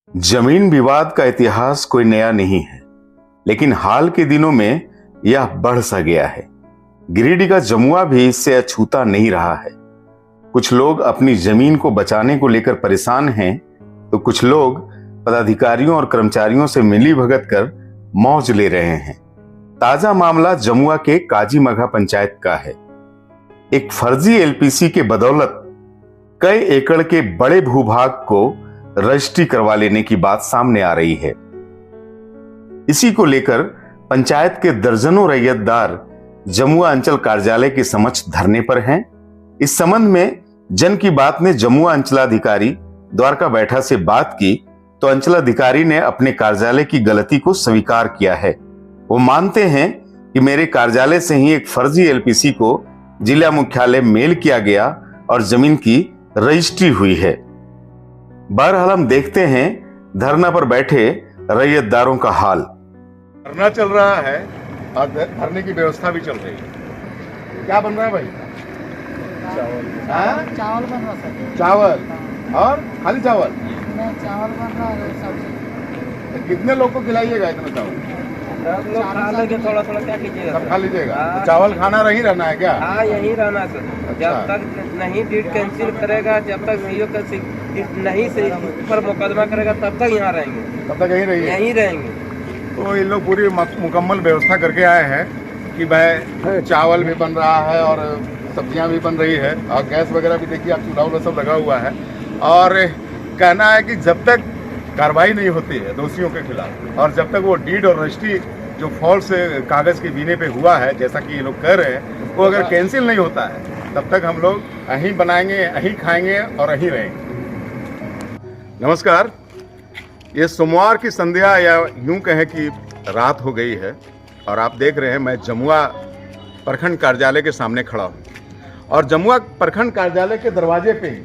जमीन विवाद का इतिहास कोई नया नहीं है, लेकिन हाल के दिनों में यह बढ़ सा गया है। गिरिडीह का जमुआ भी इससे अछूता नहीं रहा है। कुछ लोग अपनी जमीन को बचाने को लेकर परेशान हैं, तो कुछ लोग पदाधिकारियों और कर्मचारियों से मिलीभगत कर मौज ले रहे हैं। ताजा मामला जमुआ के काजी मघा पंचायत का है। एक फर्जी एलपीसी के बदौलत कई एकड़ के बड़े भूभाग को रजिस्ट्री करवा लेने की बात सामने आ रही है। इसी को लेकर पंचायत के दर्जनों रैयतदार जमुआ अंचल कार्यालय के समक्ष धरने पर हैं। इस संबंध में जन की बात ने जमुआ अंचलाधिकारी द्वारका बैठा से बात की, तो अंचलाधिकारी ने अपने कार्यालय की गलती को स्वीकार किया है। वो मानते हैं कि मेरे कार्यालय से ही एक फर्जी एलपीसी को जिला मुख्यालय मेल किया गया और जमीन की रजिस्ट्री हुई है। बहरहाल हम देखते हैं धरना पर बैठे रैयतदारों का हाल। धरना चल रहा है और धरने की व्यवस्था भी चल रही है। क्या बन रहा है भाई? चावल बन रहा है। चावल और खाली चावल? चावल बन रहा है सब्जी। कितने लोग को खिलाइएगा इतना चावल? लोग खा लेंगे, थोड़ा थोड़ा क्या कीजिएगा? सब खा लीजिएगा। तो चावल खाना नहीं रहना है क्या? हाँ, यही रहना सर। अच्छा। जब तक नहीं डीड कैंसिल करेगा, जब तक सीओ का नहीं से पर मुकदमा करेगा, तब तक यहाँ रहेंगे। तब तक यहीं रहेंगे। तो इन लोग पूरी मुकम्मल व्यवस्था करके आए हैं कि भाई चावल भी बन रहा है और सब्जियां भी बन रही है और गैस वगैरह भी देखिए, आप चूल्हा वूल्हा सब लगा हुआ है। और कहना है कि जब तक कार्रवाई नहीं होती है दोषियों के खिलाफ और जब तक वो डीड और रजिस्ट्री जो फॉल्स कागज के बीने पे हुआ है, जैसा कि ये लोग कह रहे हैं, वो अगर कैंसिल नहीं होता है तब तक हम लोग यहीं बनाएंगे, यहीं खाएंगे और यहीं रहेंगे। नमस्कार। ये सोमवार की संध्या या यूं कहें कि रात हो गई है और आप देख रहे हैं मैं जमुआ प्रखंड कार्यालय के सामने खड़ा हूँ। और जमुआ प्रखंड कार्यालय के दरवाजे पे ही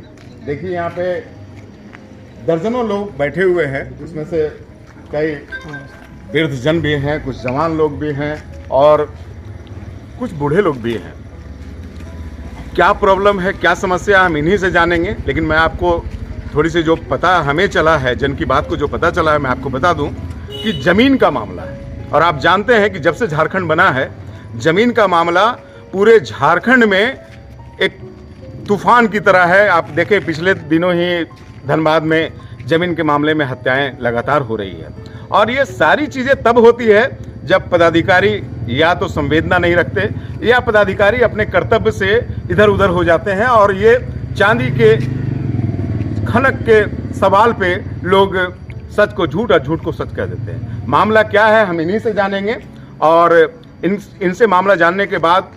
देखिए, यहाँ पे दर्जनों लोग बैठे हुए हैं, जिसमें से कई वृद्धजन भी हैं, कुछ जवान लोग भी हैं और कुछ बूढ़े लोग भी हैं। क्या प्रॉब्लम है, क्या समस्या, हम इन्हीं से जानेंगे। लेकिन मैं आपको थोड़ी सी जो पता हमें चला है, जन की बात को जो पता चला है, मैं आपको बता दूं कि जमीन का मामला है। और आप जानते हैं कि जब से झारखंड बना है, जमीन का मामला पूरे झारखंड में एक तूफान की तरह है। आप देखें, पिछले दिनों ही धनबाद में जमीन के मामले में हत्याएं लगातार हो रही है। और ये सारी चीज़ें तब होती है जब पदाधिकारी या तो संवेदना नहीं रखते या पदाधिकारी अपने कर्तव्य से इधर उधर हो जाते हैं और ये चांदी के खनक के सवाल पे लोग सच को झूठ और झूठ को सच कह देते हैं। मामला क्या है हम इन्हीं से जानेंगे और इनसे मामला जानने के बाद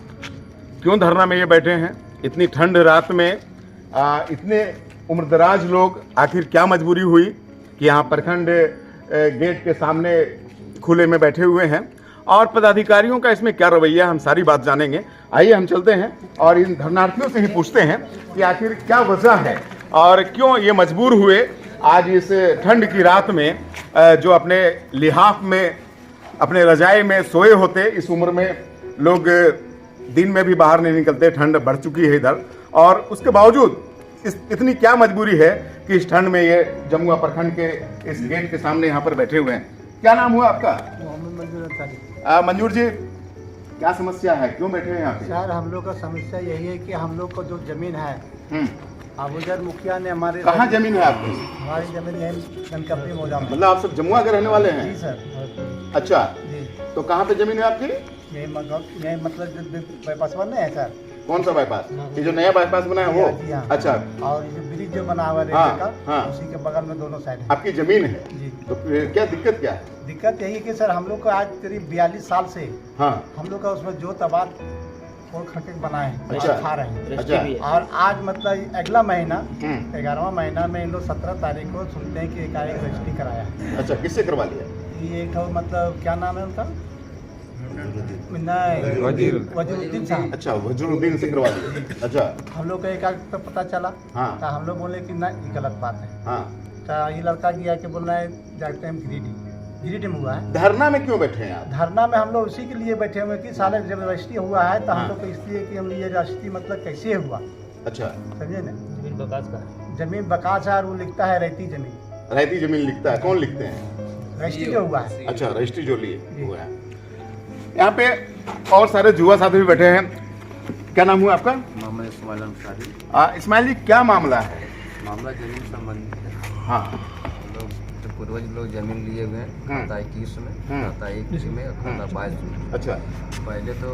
क्यों धरना में ये बैठे हैं, इतनी ठंड रात में इतने उम्रदराज लोग, आखिर क्या मजबूरी हुई कि यहाँ प्रखंड गेट के सामने खुले में बैठे हुए हैं और पदाधिकारियों का इसमें क्या रवैया, हम सारी बात जानेंगे। आइए हम चलते हैं और इन धरनार्थियों से ही पूछते हैं कि आखिर क्या वजह है और क्यों ये मजबूर हुए आज इस ठंड की रात में, जो अपने लिहाफ में, अपने रजाई में सोए होते। इस उम्र में लोग दिन में भी बाहर नहीं निकलते, ठंड बढ़ चुकी है इधर, और उसके बावजूद इतनी क्या मजबूरी है कि इस ठंड में ये जमुआ प्रखंड के इस गेट के सामने यहाँ पर बैठे हुए हैं। क्या नाम हुआ आपका? मोहम्मद मंजूर अंसारी। मंजूर जी, क्या समस्या है, क्यों बैठे हैं यहाँ पे? सर, हम लोग का समस्या यही है कि हम लोग को जो जमीन है, अब उधर मुखिया ने हमारे, कहाँ जमीन है आपकी? हमारी जमीन यही कनकपरी मौजा में। मतलब आप सब जमुआ के रहने वाले हैं? जी सर। अच्छा, जी, तो कहाँ पे जमीन है आपकी? यही मतलब जो बाईपास बन रहे हैं सर। कौन सा बाईपास? ये जो नया बाईपास बना है वो? जी हाँ। अच्छा, और ये ब्रिज जो बना हुआ है हाँ, रेलवे का, हाँ। उसी के बगल में दोनों साइड है। आपकी जमीन है? जी। तो फिर क्या दिक्कत क्या है? दिक्कत यही कि सर, हम लोग को आज करीब 42 साल से हाँ, हम लोग का उसमें जो तबाद और खटक बनाए हैं अच्छा। और खा रहे हैं। अच्छा। और आज मतलब अगला महीना 11वां महीना में इन लोग 17 तारीख को सुनते हैं कि एकाएक रजिस्ट्री कराया है। अच्छा, किससे करवा लिया? ये एक ठो मतलब क्या नाम है उनका? नहीं, वजीरुद्दीन साहब। अच्छा, वजरुद्दीन से करवा लिया। अच्छा, हम लोग का एकाएक तो पता चला। हाँ। तो हम लोग बोले कि ना, ये गलत बात है। हाँ। तो ये लड़का गया कि बोल रहा है जाते हम गिरिडीह में हुआ है। धरना में क्यों बैठे हैं आप? धरना में हम लोग उसी के लिए बैठे हुए कि साले जब रजिस्ट्री हुआ है तो हम लोग को इसलिए कि हम ये रजिस्ट्री मतलब कैसे हुआ, अच्छा, समझे ना? जमीन बकास का जमीन बकास है और वो लिखता है रहती जमीन। रैयती जमीन लिखता है, कौन लिखते हैं? रजिस्ट्री जो हुआ है। अच्छा, रजिस्ट्री जो लिए हुआ है। यहाँ पे और सारे जुआ साथी भी बैठे हैं। क्या नाम हुआ आपका? मोहम्मद इस्माइल अंसारी। इस्माइल जी, क्या मामला है? मामला जमीन संबंधित है। हाँ, लोग जो पूर्वज लोग जमीन लिए हुए हैं, खाता 21 में, खाता 21 में और खाता 22 में। अच्छा। पहले तो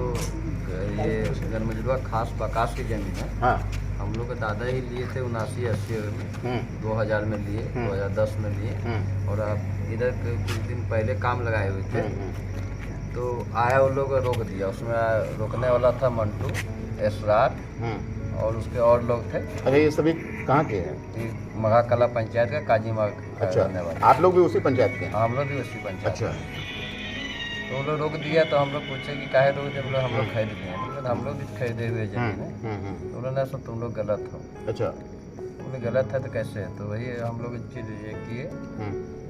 ये गरमजुआ खास बकास की जमीन है। हाँ। हम लोग के दादा ही लिए थे 79-80 में, 2000 में लिए, 2010 में लिए, और अब इधर कुछ दिन पहले काम लगाए हुए थे, तो आया वो लोग रोक दिया। उसमें रोकने वाला था मंटू, एसरार और उसके और लोग थे। अरे ये सभी कहाँ के हैं? मघा कला पंचायत का काजी मग रहने वाले। आप लोग भी उसी पंचायत के हैं? हम लोग भी उसी पंचायत। अच्छा। तो वो लोग रोक दिया, तो हम लोग पूछे कि काहे रोक दिया? हम लोग खरीद लिए हैं। तो हम लोग भी खरीदे हुए जमीन है। तो उन्होंने सोचा तुम लोग गलत हो। अच्छा। बोले गलत है तो कैसे है? तो वही हम लोग चीज ये किए,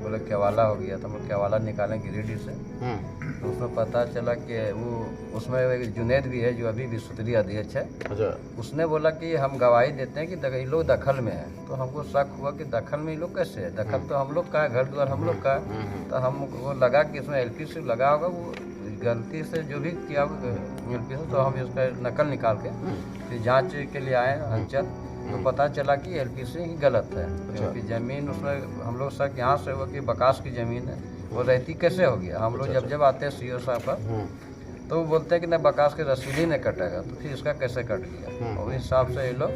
बोले केवाला हो गया। तो हम लोग केवाला निकालें गिरिडीह से, तो उसमें पता चला कि वो उसमें एक जुनैद भी है जो अभी भी सूत्री अध्यक्ष है। अच्छा। उसने बोला कि हम गवाही देते हैं कि ये लोग दखल में है। तो हमको शक हुआ कि दखल में ये लोग कैसे है? दखल तो हम लोग का है, घर द्वार हम लोग का है। तो हमको लगा कि इसमें LPC लगा होगा, वो गलती से जो भी किया होगा LPC, तो हम इसका नकल निकाल के फिर जांच के लिए आए अंचल। तो पता चला कि LPC ही गलत है, क्योंकि ज़मीन उसमें हम लोग शक यहाँ से हुआ कि बकास की ज़मीन है, वो रहती कैसे हो गया? हम लोग जब आते हैं CO साहब पर, तो वो बोलते हैं कि नहीं बकास के रसीद ही नहीं कटेगा, तो फिर इसका कैसे कट गया? और इस हिसाब से ये लोग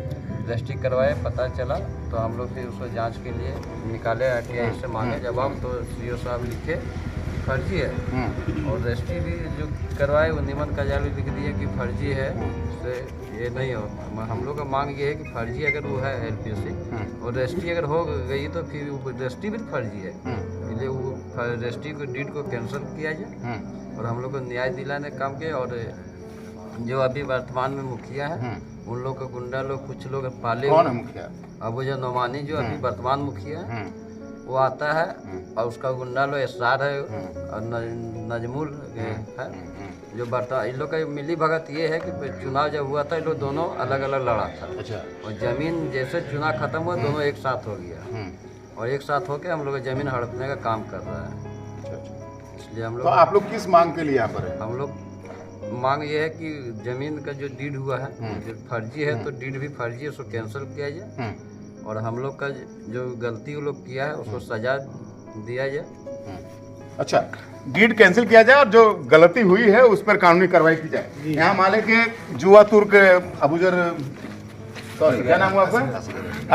रजिस्ट्री करवाए, पता चला, तो हम लोग फिर उसको जांच के लिए निकाले, RTI से मांगे जवाब, तो CO साहब लिखे फर्जी है। और रजिस्ट्री भी जो करवाए वो निमन काजाल भी लिख दिए कि फर्जी है, उससे ये नहीं हो। हम लोग का मांग ये है कि फर्जी अगर वो है LPC और रजिस्ट्री अगर हो गई तो फिर वो रजिस्ट्री भी फर्जी है, इसलिए वो रजिस्ट्री को डीड को कैंसिल किया जाए और हम लोग को न्याय दिलाने काम किया। और जो अभी वर्तमान में मुखिया है, उन लोग का गुंडा लोग कुछ लोग पाले। कौन है मुखिया? अबू जो नोमानी जो अभी वर्तमान मुखिया है, वो आता है और उसका गुंडा लोग एसरार है और नजमुल है। जो बर्ता इन लोग का मिली भगत ये है कि चुनाव जब हुआ था, इन लोग दोनों अलग अलग लड़ा था। अच्छा। और जमीन जैसे चुनाव खत्म हुआ, दोनों एक साथ हो गया और एक साथ होकर हम लोग जमीन हड़पने का काम कर रहा है। इसलिए हम तो लोग आप लोग किस मांग के लिए यहाँ पर है? हम लोग मांग ये है कि जमीन का जो डीड हुआ है जो फर्जी है, तो डीड भी फर्जी है, उसको कैंसिल किया जाए और हम लोग का जो गलती वो लोग किया है उसको सजा दिया जाए। अच्छा, डीड कैंसिल किया जाए और जो गलती हुई है उस पर कानूनी कार्रवाई की जाए। यहाँ माले के जुआ तुर्क अबूजर, सॉरी क्या नाम हुआ आपका?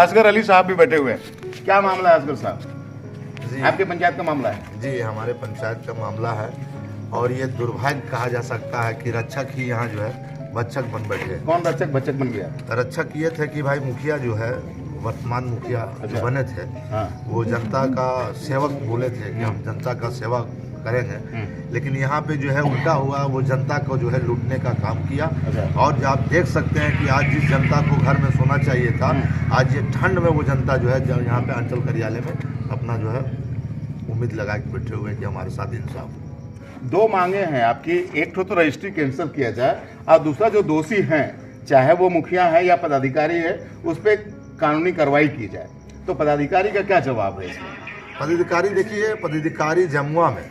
असगर अली साहब भी बैठे हुए हैं। क्या मामला है असगर साहब? जी, आपके पंचायत का मामला है? जी हमारे पंचायत का मामला है और ये दुर्भाग्य कहा जा सकता है कि रक्षक ही यहाँ जो है भक्षक बन बैठे। कौन रक्षक भक्षक बन गया? रक्षक ये थे कि भाई मुखिया जो है, वर्तमान मुखिया जो बने थे, वो जनता का सेवक बोले थे कि हम जनता का सेवा करेंगे, लेकिन यहाँ पे जो है उल्टा हुआ, वो जनता को जो है लूटने का काम किया। और जो आप देख सकते हैं कि आज जिस जनता को घर में सोना चाहिए था, आज ये ठंड में वो जनता जो है यहाँ पे अंचल कार्यालय में अपना जो है उम्मीद लगा के बैठे हुए हैं कि हमारे साथ इंसाफ। दो मांगे हैं आपकी, एक तो रजिस्ट्री कैंसिल किया जाए और दूसरा जो दोषी हैं, चाहे वो मुखिया है या पदाधिकारी है, उस पर कानूनी कार्रवाई की जाए। तो पदाधिकारी का क्या जवाब है इसमें? पदाधिकारी देखिए, पदाधिकारी जमुआ में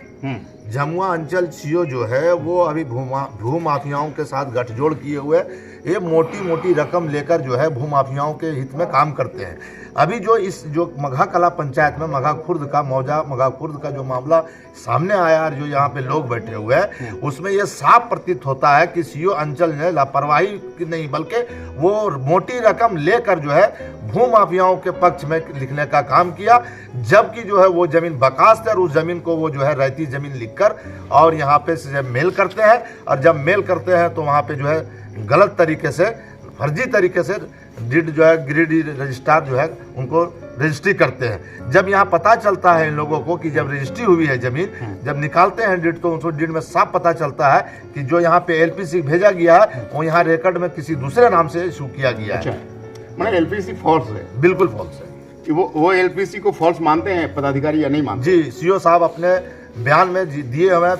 जमुआ अंचल CO जो है वो अभी भू माफियाओं के साथ गठजोड़ किए हुए ये मोटी मोटी रकम लेकर जो है भू माफियाओं के हित में काम करते हैं। अभी जो मघा कला पंचायत में मघा खुर्द का जो मामला सामने आया और जो यहाँ पे लोग बैठे हुए हैं, उसमें ये साफ प्रतीत होता है कि CO अंचल ने लापरवाही की नहीं बल्कि वो मोटी रकम लेकर जो है भू माफियाओं के पक्ष में लिखने का काम किया, जबकि जो है वो जमीन बकास है और उस जमीन को वो जो है रैयती जमीन लिखकर और यहाँ पे से मेल करते हैं। और जब मेल करते हैं तो वहाँ पे जो है गलत तरीके से, फर्जी तरीके से डीड जो है गिरिडीह रजिस्ट्रार जो है उनको रजिस्ट्री करते हैं। जब यहाँ पता चलता है इन लोगों को कि जब रजिस्ट्री हुई है जमीन, जब निकालते हैं डीड, तो उनको डीड में साफ पता चलता है कि जो यहाँ पे LPC भेजा गया है वो यहाँ रिकॉर्ड में किसी दूसरे नाम से इशू किया गया है। मतलब LPC फॉल्स है? बिल्कुल फॉल्स है। वो LPC को फॉल्स मानते हैं पदाधिकारी या नहीं मानते? जी, CO साहब अपने बयान में दिए हुए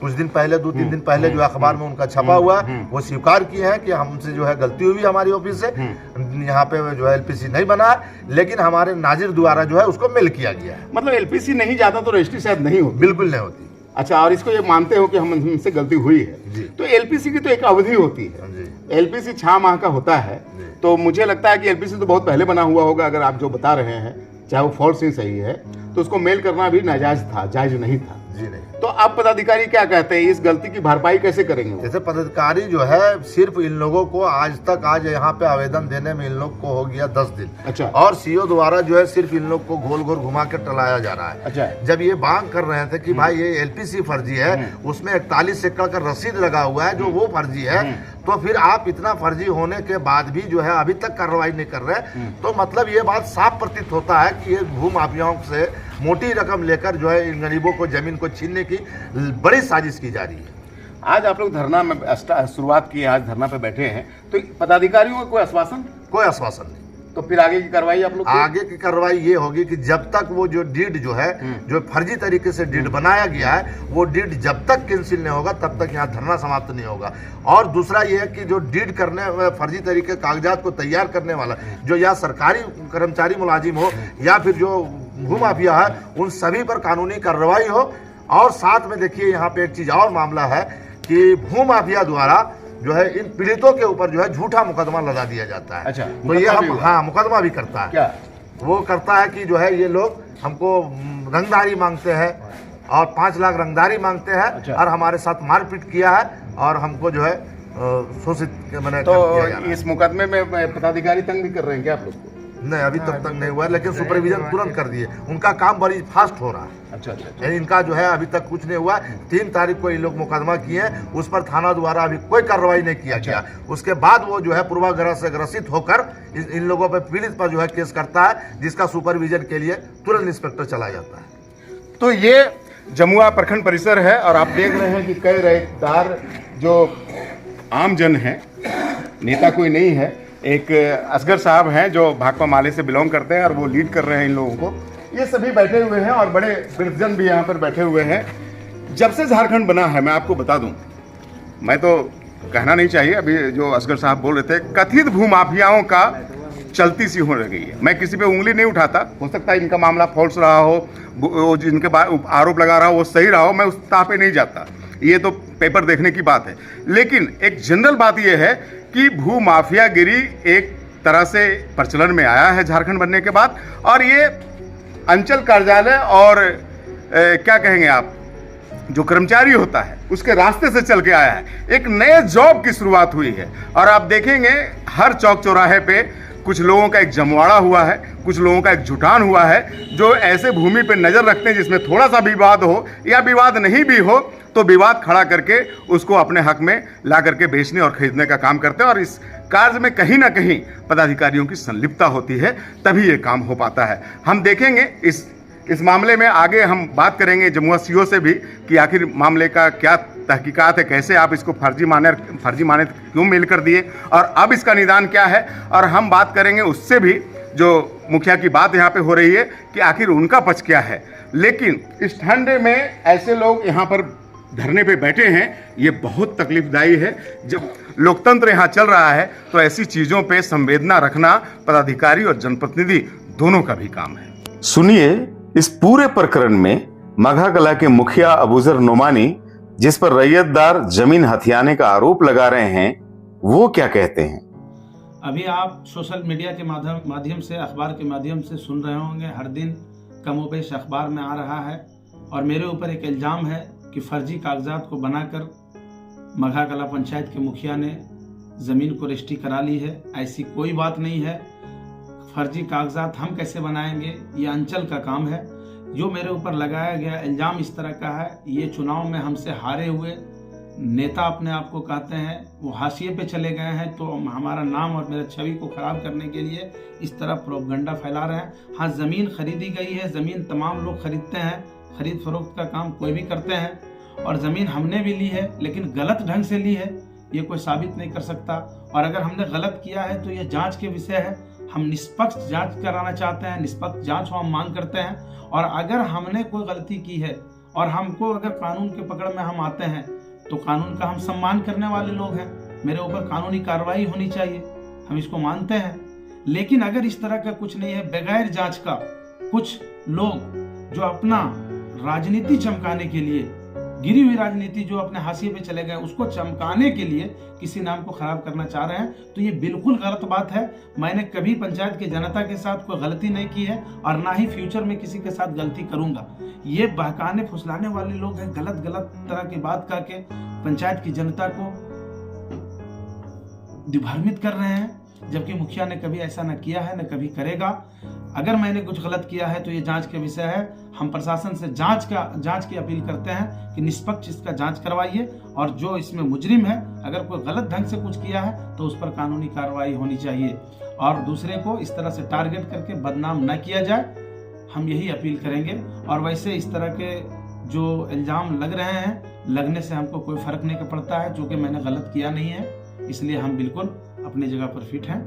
कुछ दिन पहले 2-3 दिन पहले जो अखबार में उनका छपा हुआ वो स्वीकार किए हैं कि हमसे जो है गलती हुई हमारी ऑफिस से, यहाँ पे जो है एलपीसी नहीं बना है, लेकिन हमारे नाजिर द्वारा जो है उसको मेल किया गया है। मतलब एलपीसी नहीं जाता तो रजिस्ट्री शायद नहीं होती? बिल्कुल नहीं होती। अच्छा, और इसको ये मानते हो कि हमसे गलती हुई है जी। तो एलपीसी की तो एक अवधि होती है जी। एलपीसी 6 माह का होता है, तो मुझे लगता है कि एलपीसी तो बहुत पहले बना हुआ होगा। अगर आप जो बता रहे हैं चाहे वो फॉल्स ही सही है, तो उसको मेल करना भी नाजायज था, जायज नहीं था। जी नहीं। तो अब पदाधिकारी क्या कहते हैं, इस गलती की भरपाई कैसे करेंगे वो? जैसे पदाधिकारी जो है सिर्फ इन लोगों को आज यहाँ पे आवेदन देने में इन लोग को हो गया 10 दिन। अच्छा। और सीओ द्वारा जो है सिर्फ इन लोग को गोल गोल घुमा के टलाया जा रहा है। अच्छा। जब ये मांग कर रहे थे कि भाई ये एलपीसी फर्जी है, उसमें 41 एकड़ का रसीद लगा हुआ है जो वो फर्जी है, तो फिर आप इतना फर्जी होने के बाद भी जो है अभी तक कार्रवाई नहीं कर रहे, तो मतलब ये बात साफ प्रतीत होता है कि ये भू माफियाओं से मोटी रकम लेकर जो है इन गरीबों को जमीन को छीनने की बड़ी साजिश की जा रही है। आज आप लोग धरना में शुरुआत की है, आज धरना पे बैठे हैं, तो पदाधिकारियों को कोई आश्वासन? कोई आश्वासन नहीं। तो फिर आगे की कार्रवाई आप लोग? आगे की कार्रवाई ये होगी कि जब तक वो जो डीड जो है जो फर्जी तरीके से डीड बनाया गया है, वो डीड जब तक कैंसिल नहीं होगा तब तक यहाँ धरना समाप्त नहीं होगा। और दूसरा ये है कि जो डीड करने फर्जी तरीके कागजात को तैयार करने वाला जो या सरकारी कर्मचारी मुलाजिम हो या फिर जो भू माफिया है, उन सभी पर कानूनी कार्रवाई हो। और साथ में देखिए यहाँ पे एक चीज और मामला है कि भू माफिया द्वारा जो है इन पीड़ितों के ऊपर जो है झूठा मुकदमा लगा दिया जाता है। अच्छा, तो ये हम मुकदमा भी करता है। क्या वो करता है कि जो है ये लोग हमको रंगदारी मांगते हैं और 5 लाख रंगदारी मांगते हैं। अच्छा। और हमारे साथ मारपीट किया है और हमको जो है शोषित मैंने तो इस मुकदमे में पदाधिकारी तंग भी कर रहे हैं क्या आप लोग को? नहीं, अभी तक नहीं हुआ है, लेकिन सुपरविजन तुरंत कर दिए। उनका काम बड़ी फास्ट हो रहा है। अच्छा अच्छा। यानी इनका जो है अभी तक कुछ नहीं हुआ। 3 तारीख को ये लोग मुकदमा किए, उस पर थाना द्वारा अभी कोई कार्रवाई नहीं किया गया। उसके बाद वो जो है पूर्वाग्रह से ग्रसित होकर इन लोगों पर पीड़ित पर जो है केस करता है, जिसका सुपरविजन के लिए तुरंत इंस्पेक्टर चलाया जाता है। तो ये जमुआ प्रखंड परिसर है और आप देख रहे हैं कि कई रैयतदार जो आम जन है, नेता कोई नहीं है, एक असगर साहब हैं जो भाकपा माले से बिलोंग करते हैं और वो लीड कर रहे हैं इन लोगों को। ये सभी बैठे हुए हैं और बड़े वृद्धजन भी यहाँ पर बैठे हुए हैं। जब से झारखंड बना है, मैं आपको बता दूं, मैं तो कहना नहीं चाहिए, अभी जो असगर साहब बोल रहे थे, कथित भूमाफियाओं का चलती सी हो रही है। मैं किसी पे उंगली नहीं उठाता, हो सकता है इनका मामला फॉल्स रहा हो, वो जिनके आरोप लगा रहा हो वो सही रहा हो, मैं उस ताह पे नहीं जाता, ये तो पेपर देखने की बात है। लेकिन एक जनरल बात यह है कि भू माफियागिरी एक तरह से प्रचलन में आया है झारखंड बनने के बाद, और ये अंचल कार्यालय और क्या कहेंगे आप, जो कर्मचारी होता है उसके रास्ते से चल के आया है। एक नए जॉब की शुरुआत हुई है और आप देखेंगे हर चौक चौराहे पे कुछ लोगों का एक जमवाड़ा हुआ है, कुछ लोगों का एक जुटान हुआ है जो ऐसे भूमि पे नजर रखते हैं जिसमें थोड़ा सा विवाद हो या विवाद नहीं भी हो तो विवाद खड़ा करके उसको अपने हक में ला करके बेचने और खरीदने का काम करते हैं। और इस कार्य में कहीं ना कहीं पदाधिकारियों की संलिप्तता होती है, तभी ये काम हो पाता है। हम देखेंगे इस मामले में आगे हम बात करेंगे जमुआ सीओ से भी कि आखिर मामले का क्या तहकीकात है, कैसे आप इसको फर्जी माने क्यों मेल कर दिए और अब इसका निदान क्या है। और हम बात करेंगे उससे भी जो मुखिया की बात यहाँ पे हो रही है कि आखिर उनका पक्ष क्या है। लेकिन इस ठंडे में ऐसे लोग यहाँ पर धरने पे बैठे हैं, ये बहुत तकलीफदायी है। जब लोकतंत्र यहाँ चल रहा है तो ऐसी चीजों पे संवेदना रखना पदाधिकारी और जनप्रतिनिधि दोनों का भी काम है। सुनिए इस पूरे प्रकरण में मघा कला के मुखिया अबूजर नोमानी, जिस पर रैयतदार जमीन हथियाने का आरोप लगा रहे हैं, वो क्या कहते हैं। अभी आप सोशल मीडिया के माध्यम से, अखबार के माध्यम से सुन रहे होंगे, हर दिन कमोबेश अखबार में आ रहा है और मेरे ऊपर एक इल्ज़ाम है कि फर्जी कागजात को बनाकर मघा कला पंचायत के मुखिया ने ज़मीन को रजिस्ट्री करा ली है। ऐसी कोई बात नहीं है। फर्जी कागजात हम कैसे बनाएंगे, ये अंचल का काम है। जो मेरे ऊपर लगाया गया इल्ज़ाम इस तरह का है, ये चुनाव में हमसे हारे हुए नेता अपने आप को कहते हैं, वो हाशिए पे चले गए हैं, तो हमारा नाम और मेरे छवि को ख़राब करने के लिए इस तरह प्रोपगंडा फैला रहे हैं। हाँ, ज़मीन खरीदी गई है, ज़मीन तमाम लोग खरीदते हैं, खरीद फरोख्त का काम कोई भी करते हैं और ज़मीन हमने भी ली है, लेकिन गलत ढंग से ली है, ये कोई साबित नहीं कर सकता। और अगर हमने गलत किया है तो ये जांच के विषय है। हम निष्पक्ष जांच कराना चाहते हैं, निष्पक्ष जांच हम मांग करते हैं। और अगर हमने कोई गलती की है और हमको अगर कानून के पकड़ में हम आते हैं तो कानून का हम सम्मान करने वाले लोग हैं, मेरे ऊपर कानूनी कार्रवाई होनी चाहिए, हम इसको मानते हैं। लेकिन अगर इस तरह का कुछ नहीं है, बगैर जांच का कुछ लोग जो अपना राजनीति चमकाने के लिए, गिरी हुई राजनीति जो अपने हाशिए पे चले गए उसको चमकाने के लिए किसी नाम को खराब करना चाह रहे हैं, तो ये बिल्कुल गलत बात है। मैंने कभी पंचायत की जनता के साथ कोई गलती नहीं की है और ना ही फ्यूचर में किसी के साथ गलती करूंगा। ये बहकाने फुसलाने वाले लोग हैं, गलत गलत तरह की बात करके पंचायत की जनता को दिग्भ्रमित कर रहे हैं, जबकि मुखिया ने कभी ऐसा न किया है न कभी करेगा। अगर मैंने कुछ गलत किया है तो ये जांच का विषय है। हम प्रशासन से जांच की अपील करते हैं कि निष्पक्ष इसका जांच करवाइए और जो इसमें मुजरिम है, अगर कोई गलत ढंग से कुछ किया है तो उस पर कानूनी कार्रवाई होनी चाहिए और दूसरे को इस तरह से टारगेट करके बदनाम न किया जाए, हम यही अपील करेंगे। और वैसे इस तरह के जो इल्जाम लग रहे हैं, लगने से हमको कोई फर्क नहीं पड़ता है, जो कि मैंने गलत किया नहीं है, इसलिए हम बिल्कुल अपनी जगह पर फिट हैं।